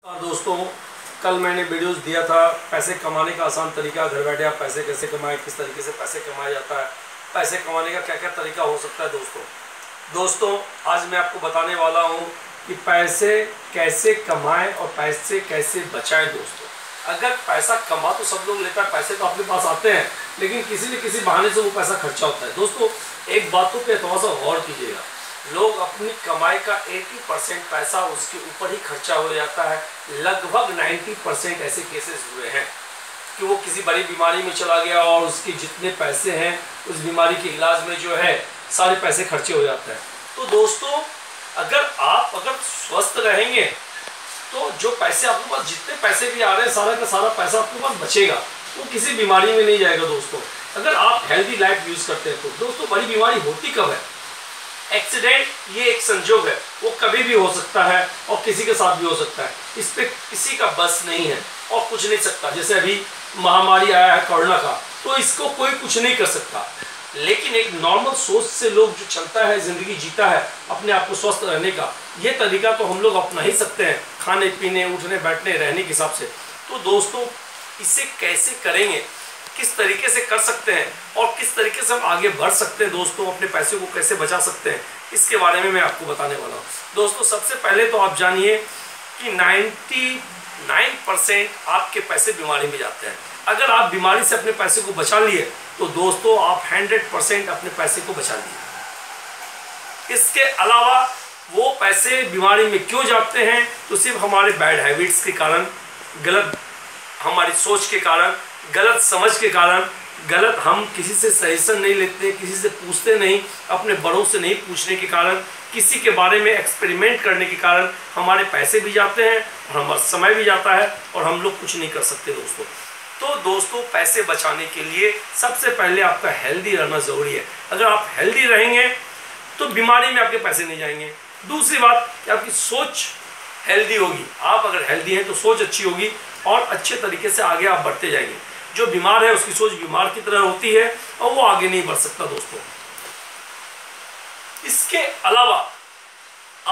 दोस्तों, कल मैंने वीडियोस दिया था पैसे कमाने का आसान तरीका। घर बैठे आप पैसे कैसे कमाएं, किस तरीके से पैसे कमाया जाता है, पैसे कमाने का क्या क्या तरीका हो सकता है। दोस्तों आज मैं आपको बताने वाला हूं कि पैसे कैसे कमाएं और पैसे कैसे बचाएं। दोस्तों, अगर पैसा कमा तो सब लोग लेता है, पैसे तो अपने पास आते हैं, लेकिन किसी न किसी बहाने से वो पैसा खर्चा होता है। दोस्तों, एक बातों पे थोड़ा सा गौर कीजिएगा, लोग अपनी कमाई का 80% पैसा उसके ऊपर ही खर्चा हो जाता है। लगभग 90% ऐसे केसेस हुए हैं कि वो किसी बड़ी बीमारी में चला गया और उसके जितने पैसे हैं उस बीमारी के इलाज में जो है सारे पैसे खर्चे हो जाते हैं। तो दोस्तों, अगर स्वस्थ रहेंगे तो जो पैसे आपके पास, जितने पैसे भी आ रहे हैं, सारा का सारा पैसा आपके पास बचेगा, वो किसी बीमारी में नहीं जाएगा। दोस्तों, अगर आप हेल्दी लाइफ यूज करते हैं तो दोस्तों, बड़ी बीमारी होती कब है? एक्सीडेंट ये एक संजोग है, वो कभी भी हो सकता है और किसी के साथ भी हो सकता है। इस पे किसी का बस नहीं है और कुछ नहीं सकता। जैसे अभी महामारी आया है कोरोना का, तो इसको कोई कुछ नहीं कर सकता। लेकिन एक नॉर्मल सोच से लोग जो चलता है, जिंदगी जीता है अपने आप को स्वस्थ रहने का, ये तरीका तो हम लोग अपना ही सकते हैं, खाने पीने, उठने बैठने रहने के हिसाब से। तो दोस्तों, इसे कैसे करेंगे, किस तरीके से कर सकते हैं और किस तरीके से हम आगे बढ़ सकते हैं, दोस्तों अपने पैसे को कैसे बचा सकते हैं, इसके बारे में मैं आपको बताने वाला हूँ। दोस्तों, सबसे पहले तो आप जानिए कि 99% आपके पैसे बीमारी में जाते हैं। अगर आप बीमारी से अपने पैसे को बचा लिए तो दोस्तों आप 100% अपने पैसे को बचा लिए। इसके अलावा वो पैसे बीमारी में क्यों जाते हैं? तो सिर्फ हमारे बैड हैबिट्स के कारण, गलत हमारी सोच के कारण, गलत समझ के कारण, गलत हम किसी से सजेशन नहीं लेते, किसी से पूछते नहीं, अपने बड़ों से नहीं पूछने के कारण, किसी के बारे में एक्सपेरिमेंट करने के कारण हमारे पैसे भी जाते हैं और हमारा समय भी जाता है और हम लोग कुछ नहीं कर सकते। तो दोस्तों, पैसे बचाने के लिए सबसे पहले आपका हेल्दी रहना ज़रूरी है। अगर आप हेल्दी रहेंगे तो बीमारी में आपके पैसे नहीं जाएंगे। दूसरी बात कि आपकी सोच हेल्दी होगी। आप अगर हेल्दी हैं तो सोच अच्छी होगी और अच्छे तरीके से आगे आप बढ़ते जाएंगे। जो बीमार है उसकी सोच बीमार की तरह होती है और वो आगे नहीं बढ़ सकता। दोस्तों, इसके अलावा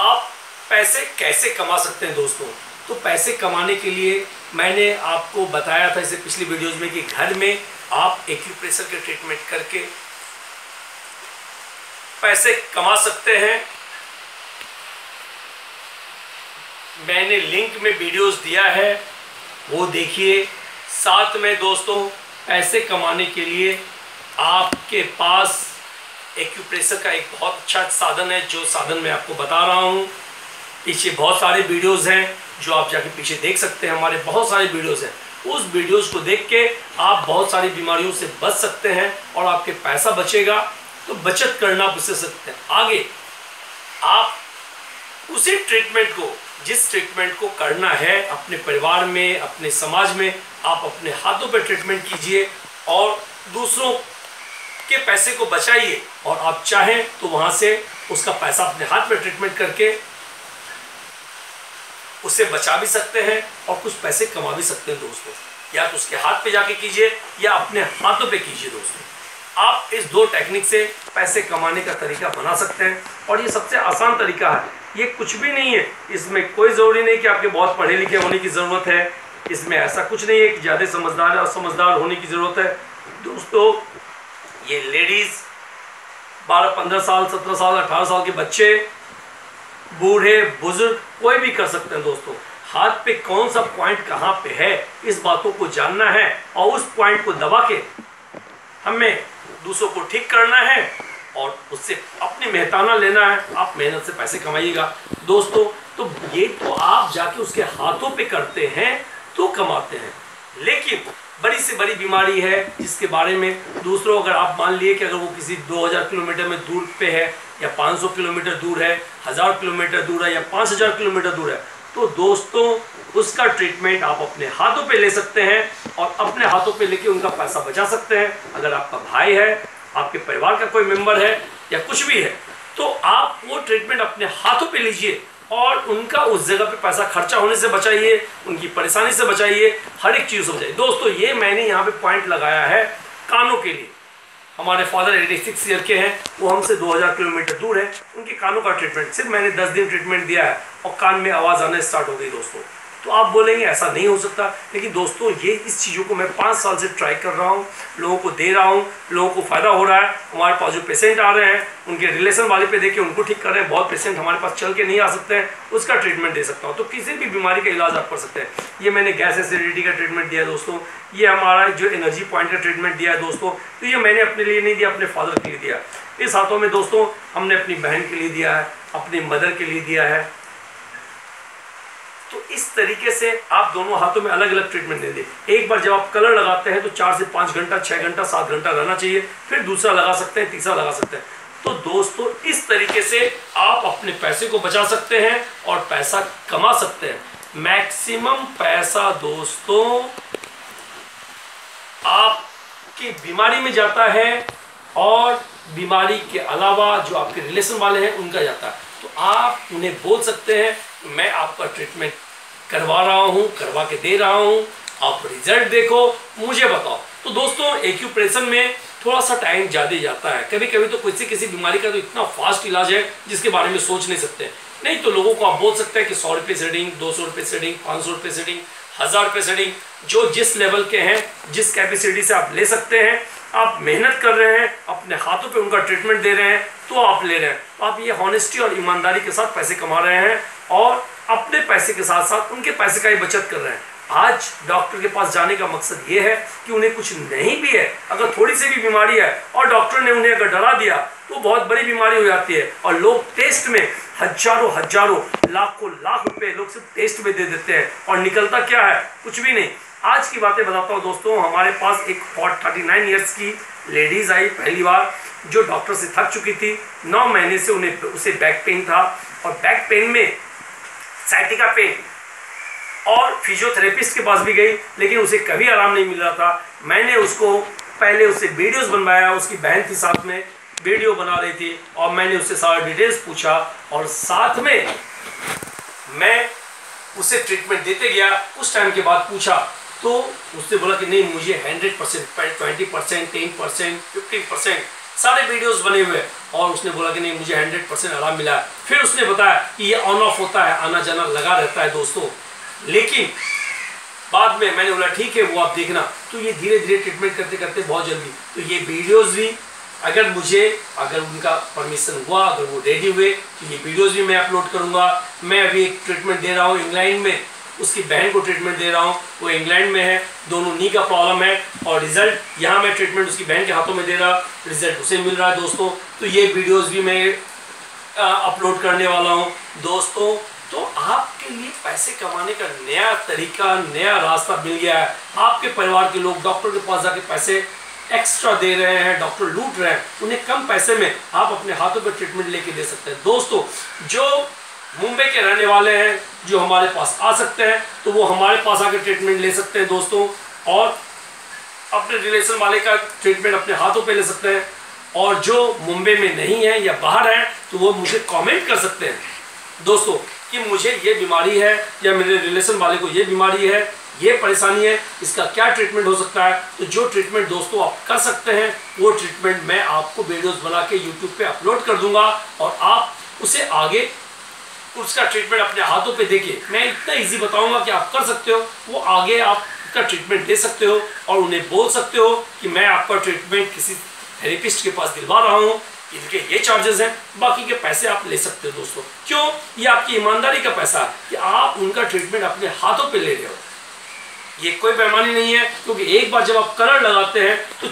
आप पैसे कैसे कमा सकते हैं? दोस्तों, तो पैसे कमाने के लिए मैंने आपको बताया था इसे पिछली वीडियोज में कि घर में आप एक्यूप्रेशर के ट्रीटमेंट करके पैसे कमा सकते हैं। मैंने लिंक में वीडियोस दिया है, वो देखिए। साथ में दोस्तों, पैसे कमाने के लिए आपके पास एक्यूप्रेशर का एक बहुत अच्छा साधन है, जो साधन मैं आपको बता रहा हूँ। पीछे बहुत सारे वीडियोस हैं जो आप जाके पीछे देख सकते हैं, हमारे बहुत सारे वीडियोस हैं। उस वीडियोस को देख के आप बहुत सारी बीमारियों से बच सकते हैं और आपके पैसा बचेगा। तो बचत करना आप उससे सकते हैं। आगे आप उसी ट्रीटमेंट को, जिस ट्रीटमेंट को करना है अपने परिवार में, अपने समाज में, आप अपने हाथों पे ट्रीटमेंट कीजिए और दूसरों के पैसे को बचाइए। और आप चाहें तो वहां से उसका पैसा अपने हाथ पे ट्रीटमेंट करके उसे बचा भी सकते हैं और कुछ पैसे कमा भी सकते हैं। दोस्तों, या तो उसके हाथ पे जाके कीजिए या अपने हाथों पे कीजिए। दोस्तों, आप इस दो टेक्निक से पैसे कमाने का तरीका बना सकते हैं और ये सबसे आसान तरीका है। ये कुछ भी नहीं है, इसमें कोई ज़रूरी नहीं कि आपके बहुत पढ़े लिखे होने की ज़रूरत है। इसमें ऐसा कुछ नहीं है कि ज़्यादा समझदार और समझदार होने की ज़रूरत है। दोस्तों, ये लेडीज़, 12-15 साल, 17 साल, 18 साल के बच्चे, बूढ़े बुजुर्ग, कोई भी कर सकते हैं। दोस्तों, हाथ पे कौन सा पॉइंट कहाँ पे है, इस बातों को जानना है और उस पॉइंट को दबा के हमें दूसरों को ठीक करना है और उससे अपनी मेहनताना लेना है। आप मेहनत से पैसे कमाइएगा। दोस्तों, तो ये तो आप जाके उसके हाथों पे करते हैं तो कमाते हैं। लेकिन बड़ी से बड़ी बीमारी है जिसके बारे में दूसरों, अगर आप मान लिए कि अगर वो किसी 2000 किलोमीटर में दूर पे है या 500 किलोमीटर दूर है, 1000 किलोमीटर दूर है या 5000 किलोमीटर दूर है, तो दोस्तों उसका ट्रीटमेंट आप अपने हाथों पे ले सकते हैं और अपने हाथों पे लेके उनका पैसा बचा सकते हैं। अगर आपका भाई है, आपके परिवार का कोई मेंबर है या कुछ भी है, तो आप वो ट्रीटमेंट अपने हाथों पे लीजिए और उनका उस जगह पे पैसा खर्चा होने से बचाइए, उनकी परेशानी से बचाइए, हर एक चीज़ से बचाइए। दोस्तों, ये मैंने यहाँ पे पॉइंट लगाया है कानों के लिए। हमारे फादर 86 ईयर के हैं, वो हमसे 2000 किलोमीटर दूर है। उनके कानों का ट्रीटमेंट सिर्फ मैंने 10 दिन ट्रीटमेंट दिया है और कान में आवाज़ आना स्टार्ट हो गई दोस्तों। तो आप बोलेंगे ऐसा नहीं हो सकता, लेकिन दोस्तों ये इस चीज़ों को मैं 5 साल से ट्राई कर रहा हूँ, लोगों को दे रहा हूँ, लोगों को फ़ायदा हो रहा है। हमारे पास जो पेशेंट आ रहे हैं उनके रिलेशन वाले पे देके उनको ठीक कर रहे हैं। बहुत पेशेंट हमारे पास चल के नहीं आ सकते हैं, उसका ट्रीटमेंट दे सकता हूँ। तो किसी भी बीमारी का इलाज आप कर सकते हैं। ये मैंने गैस एसिडिटी का ट्रीटमेंट दिया है दोस्तों, ये हमारा जो एनर्जी पॉइंट का ट्रीटमेंट दिया है दोस्तों। तो ये मैंने अपने लिए नहीं दिया, अपने फादर के लिए दिया। इस हाथों में दोस्तों हमने अपनी बहन के लिए दिया है, अपनी मदर के लिए दिया है। तो इस तरीके से आप दोनों हाथों में अलग अलग ट्रीटमेंट दे दें। एक बार जब आप कलर लगाते हैं तो 4 से 5 घंटा, 6 घंटा, 7 घंटा रहना चाहिए, फिर दूसरा लगा सकते हैं, तीसरा लगा सकते हैं। तो दोस्तों इस तरीके से आप अपने पैसे को बचा सकते हैं और पैसा कमा सकते हैं। मैक्सिमम पैसा दोस्तों आपकी बीमारी में जाता है और बीमारी के अलावा जो आपके रिलेशन वाले हैं उनका जाता है। तो आप उन्हें बोल सकते हैं मैं आपका ट्रीटमेंट करवा रहा हूं, करवा के दे रहा हूं, आप रिजल्ट देखो, मुझे बताओ। तो दोस्तों एक्यूप्रेशर में थोड़ा सा टाइम ज़्यादा जाता है। कभी कभी तो किसी बीमारी का तो इतना फास्ट इलाज है जिसके बारे में सोच नहीं सकते। नहीं तो लोगों को आप बोल सकते हैं कि 100 रुपये सेटिंग, 200 रुपये सेटिंग, 500 रुपये सेटिंग, 1000 रुपये सेटिंग, जो जिस लेवल के हैं, जिस कैपेसिटी से आप ले सकते हैं। आप मेहनत कर रहे हैं, अपने हाथों पे उनका ट्रीटमेंट दे रहे हैं, तो आप ले रहे हैं। आप ये हॉनेस्टी और ईमानदारी के साथ पैसे कमा रहे हैं और अपने पैसे के साथ साथ उनके पैसे का ही बचत कर रहे हैं। आज डॉक्टर के पास जाने का मकसद ये है कि उन्हें कुछ नहीं भी है, अगर थोड़ी सी भी बीमारी है और डॉक्टर ने उन्हें अगर डरा दिया तो बहुत बड़ी बीमारी हो जाती है। और लोग टेस्ट में हजारों लाखों लाख रुपए लोग सिर्फ टेस्ट में दे देते हैं और निकलता क्या है, कुछ भी नहीं। आज की बातें बताता हूँ दोस्तों। हमारे पास एक 39 ईयर्स की लेडीज आई पहली बार, जो डॉक्टर से थक चुकी थी। 9 महीने से उसे बैक पेन था और बैक पेन में साइटिका पेन, और फिजियोथेरेपिस्ट के पास भी गई लेकिन उसे कभी आराम नहीं मिल रहा था। मैंने उसको पहले उससे वीडियोस बनवाया, उसकी बहन थी साथ में, वीडियो बना रही थी, और मैंने उससे सारा डिटेल्स पूछा और साथ में मैं उसे ट्रीटमेंट देते गया। कुछ टाइम के बाद पूछा तो उसने बोला कि नहीं, मुझे 100%, 20%, 10%, 15% सारे वीडियोस बने हुए, और उसने बोला कि नहीं, मुझे 100% आराम मिला है। फिर उसने बताया कि ये ऑन ऑफ होता है, आना जाना लगा रहता है दोस्तों। लेकिन बाद में मैंने बोला ठीक है, वो आप देखना। तो ये धीरे धीरे ट्रीटमेंट करते करते बहुत जल्दी, तो ये वीडियोस भी अगर उनका परमिशन हुआ, अगर वो रेडी हुए तो ये वीडियोस भी मैं अपलोड करूंगा। मैं अभी एक ट्रीटमेंट दे रहा हूँ इंग्लैंड में, उसकी बहन को ट्रीटमेंट दे रहा हूँ, वो इंग्लैंड में है, दोनों नी का प्रॉब्लम है, और रिजल्ट यहाँ मैं ट्रीटमेंट उसकी बहन के हाथों में दे रहा, रिजल्ट उसे मिल रहा है दोस्तों। तो ये वीडियोस भी मैं अपलोड करने वाला हूँ दोस्तों। तो आपके लिए पैसे कमाने का नया तरीका, नया रास्ता मिल गया है। आपके परिवार के लोग डॉक्टर के पास जाके पैसे एक्स्ट्रा दे रहे हैं, डॉक्टर लूट रहे हैं, उन्हें कम पैसे में आप अपने हाथों पर ट्रीटमेंट लेके दे सकते हैं दोस्तों। जो मुंबई के रहने वाले हैं जो हमारे पास आ सकते हैं, तो वो हमारे पास आकर ट्रीटमेंट ले सकते हैं दोस्तों, और अपने रिलेशन वाले का ट्रीटमेंट अपने हाथों पे ले सकते हैं। और जो मुंबई में नहीं है या बाहर है, तो वो मुझे कमेंट कर सकते हैं दोस्तों कि मुझे ये बीमारी है या मेरे रिलेशन वाले को ये बीमारी है, ये परेशानी है, इसका क्या ट्रीटमेंट हो सकता है। तो जो ट्रीटमेंट दोस्तों आप कर सकते हैं, वो ट्रीटमेंट मैं आपको वीडियोस बना के यूट्यूब पे अपलोड कर दूंगा, और आप उसे आगे उसका ट्रीटमेंट अपने हाथों पे देखिए। मैं इतना इजी बताऊंगा कि आप कर सकते हो, वो आगे आप का ट्रीटमेंट दे सकते हो, और उन्हें बोल सकते हो कि मैं आपका ट्रीटमेंट किसी थेरेपिस्ट के पास दिलवा रहा हूँ, इनके ये चार्जेस हैं, बाकी के पैसे आप ले सकते हो दोस्तों। क्यों? ये आपकी ईमानदारी का पैसा है कि आप उनका ट्रीटमेंट अपने हाथों पे ले रहे हो। ये कोई बेईमानी नहीं है, क्योंकि एक बार जब आप कलर लगाते हैं तो